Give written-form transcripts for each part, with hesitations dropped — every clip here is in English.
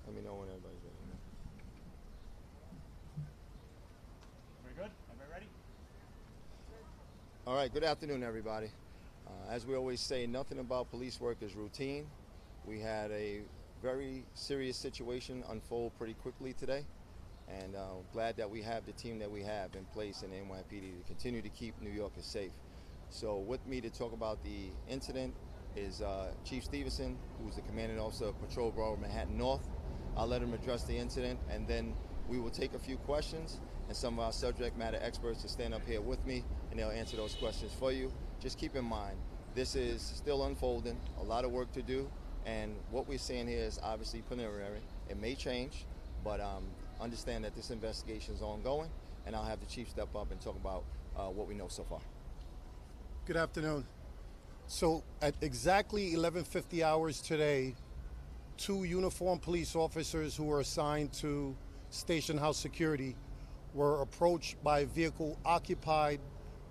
Let me know when everybody's ready. Very good. Everybody ready? All right, good afternoon, everybody. As we always say, nothing about police work is routine. We had a very serious situation unfold pretty quickly today, and glad that we have the team that we have in place in NYPD to continue to keep New Yorkers safe. So with me to talk about the incident is Chief Stevenson, who's the commanding officer of Patrol Bureau Manhattan North. I'll let him address the incident, and then we will take a few questions, and some of our subject matter experts to stand up here with me, and they'll answer those questions for you. Just keep in mind, this is still unfolding, a lot of work to do, and what we're saying here is obviously preliminary. It may change, but understand that this investigation is ongoing, and I'll have the chief step up and talk about what we know so far. Good afternoon. So at exactly 11:50 hours today, two uniformed police officers who were assigned to station house security were approached by a vehicle occupied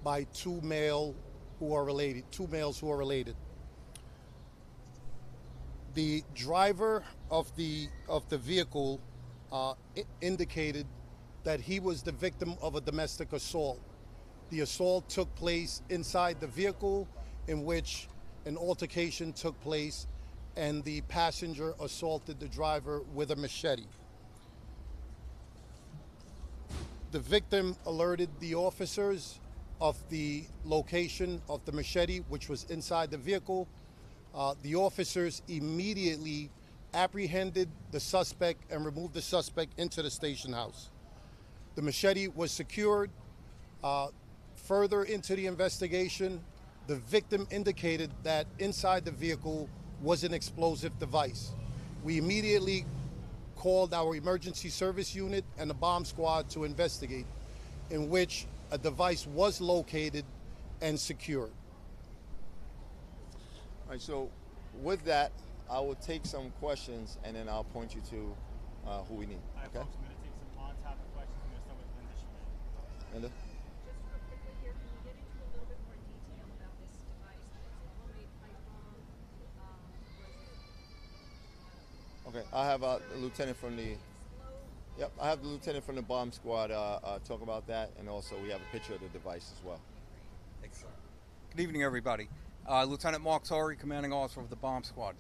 by two males who are related. The driver of the vehicle indicated that he was the victim of a domestic assault. The assault took place inside the vehicle, in which an altercation took place, and the passenger assaulted the driver with a machete. The victim alerted the officers of the location of the machete, which was inside the vehicle. The officers immediately apprehended the suspect and removed the suspect into the station house. The machete was secured. Further into the investigation, the victim indicated that inside the vehicle was an explosive device. We immediately called our emergency service unit and the bomb squad to investigate, in which a device was located and secured. All right, so with that, I will take some questions, and then I'll point you to who we need. All right, Okay? folks, I'm going to take some on-topic questions. I'm going to start with Linda Schmidt. Linda? Just real quickly here, can you get into a little bit more detail about this device? Was it homemade pipe bomb? Okay, I have a lieutenant from the. Explode? Yep, I have the lieutenant from the bomb squad talk about that, and also we have a picture of the device as well. Excellent. Good evening, everybody. Lieutenant Mark Torrey, commanding officer of the bomb squad.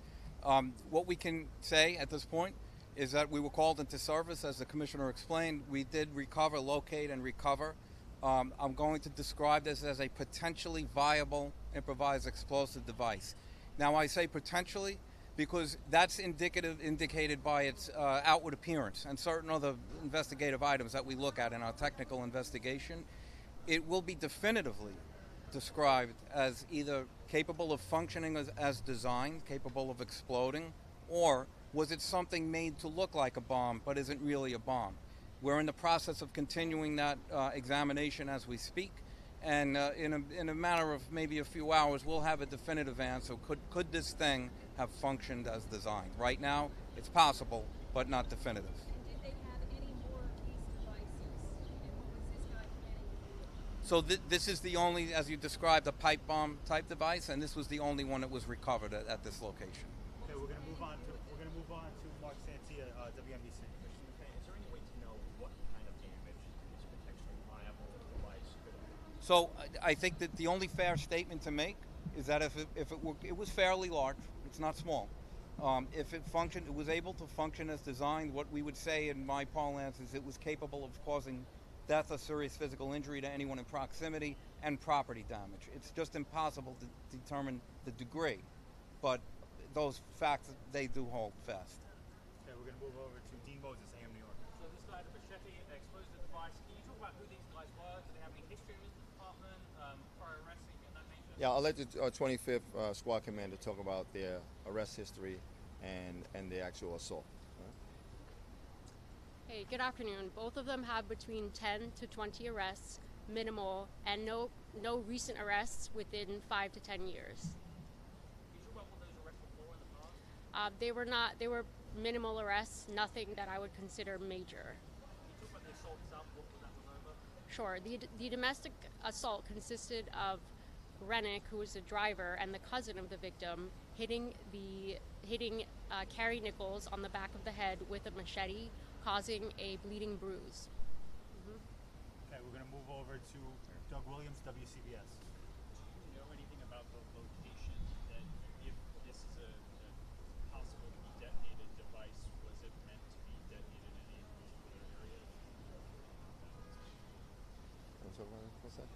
What we can say at this point is that we were called into service, as the commissioner explained. We did recover, locate, and recover. I'm going to describe this as a potentially viable improvised explosive device. Now, I say potentially because that's indicated by its outward appearance and certain other investigative items that we look at in our technical investigation. It will be definitively described as either capable of functioning as designed, capable of exploding, or was it something made to look like a bomb but isn't really a bomb? We're in the process of continuing that examination as we speak, and in a matter of maybe a few hours, we'll have a definitive answer. Could this thing have functioned as designed? Right now, it's possible, but not definitive. And did they have any more of these devices? And what was this guy planning to do? So this is the only, as you described, a pipe bomb type device, and this was the only one that was recovered at this location. Okay, we're going to move on to Mark Santia, WMDC. Okay, is there any way to know what kind of damage this potentially viable device could have? So I think that the only fair statement to make is that if it was fairly large, it's not small. If it functioned, it was able to function as designed. What we would say in my parlance is it was capable of causing death or serious physical injury to anyone in proximity and property damage. It's just impossible to determine the degree, but those facts, they do hold fast. Okay, we're going to move over to Dean Moses, AM New York. So this guy had a machete, explosive device. Can you talk about who these guys were? Do they have any history in this department? Prior arrests, anything of that nature? Yeah, I'll let the 25th squad commander talk about their arrest history and the actual assault. Hey, good afternoon. Both of them have between 10 to 20 arrests, minimal, and no recent arrests within 5 to 10 years. Can you talk about what those arrests were for in the past? They were minimal arrests, nothing that I would consider major. Can you talk about the assault itself, what that was over? Sure. The domestic assault consisted of Rennick, who was the driver, and the cousin of the victim, hitting Carrie Nichols on the back of the head with a machete, causing a bleeding bruise. Okay, we're going to move over to Doug Williams, WCBS. Do you know anything about the location that if this is a possible to be detonated device, was it meant to be detonated in any particular area? What's that?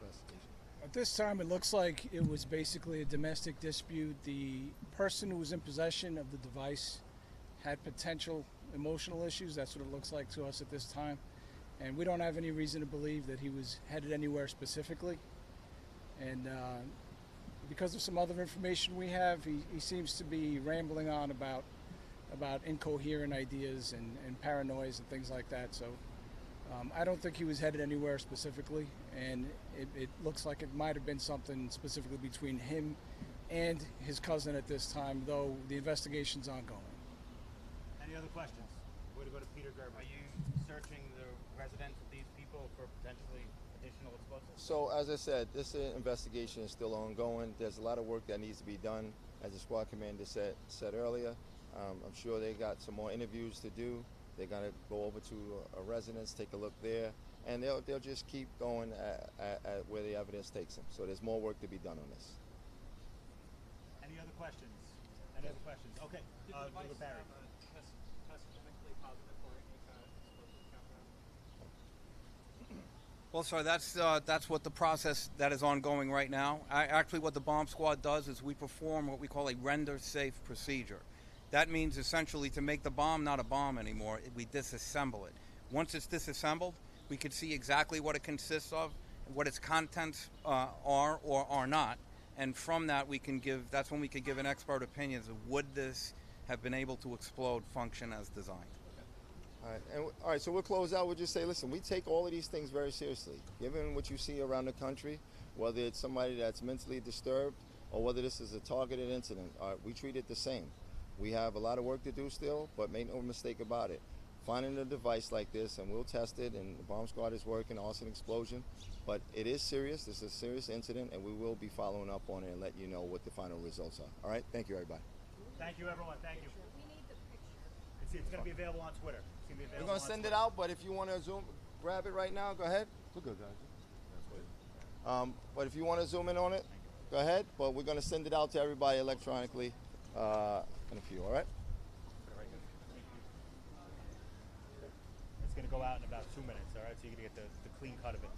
Investigation. At this time, it looks like it was basically a domestic dispute. The person who was in possession of the device had potential emotional issues. That's what it looks like to us at this time. And we don't have any reason to believe that he was headed anywhere specifically. And because of some other information we have, he seems to be rambling on about incoherent ideas and paranoias and things like that. So I don't think he was headed anywhere specifically, and it looks like it might have been something specifically between him and his cousin at this time, though the investigation's ongoing. Any other questions? We're going to go to Peter Gerber. Are you searching the residence of these people for potentially additional explosives? So as I said, this investigation is still ongoing. There's a lot of work that needs to be done, as the squad commander said earlier. I'm sure they got some more interviews to do. They're gonna go over to a residence, take a look there, and they'll just keep going at where the evidence takes them. So there's more work to be done on this. Any other questions? Any other questions? Okay, Did the device Mr. Barry. test clinically positive for any kind of explosive compound? Well, sir, that's what the process that is ongoing right now. Actually, what the bomb squad does is we perform what we call a render safe procedure. That means essentially to make the bomb not a bomb anymore, we disassemble it. Once it's disassembled, we can see exactly what it consists of, what its contents are or are not, and from that that's when we can give an expert opinion of would this have been able to explode, function as designed. All right, so we'll close out. We'll just say, listen, we take all of these things very seriously. Given what you see around the country, whether it's somebody that's mentally disturbed or whether this is a targeted incident, we treat it the same. We have a lot of work to do still, but make no mistake about it. Finding a device like this, and we'll test it, and the bomb squad is working, arson explosion, but it is serious. This is a serious incident, and we will be following up on it and let you know what the final results are. All right, thank you, everybody. Thank you, everyone. Thank you. We need the picture. It's going to be available on Twitter. It's going to be We're available going to on send it Twitter. out, but if you want to grab it right now, go ahead. We're good, guys. But if you want to zoom in on it, go ahead. But we're going to send it out to everybody electronically in a few, all right? It's going to go out in about 2 minutes, all right? So you're going to get the clean cut of it.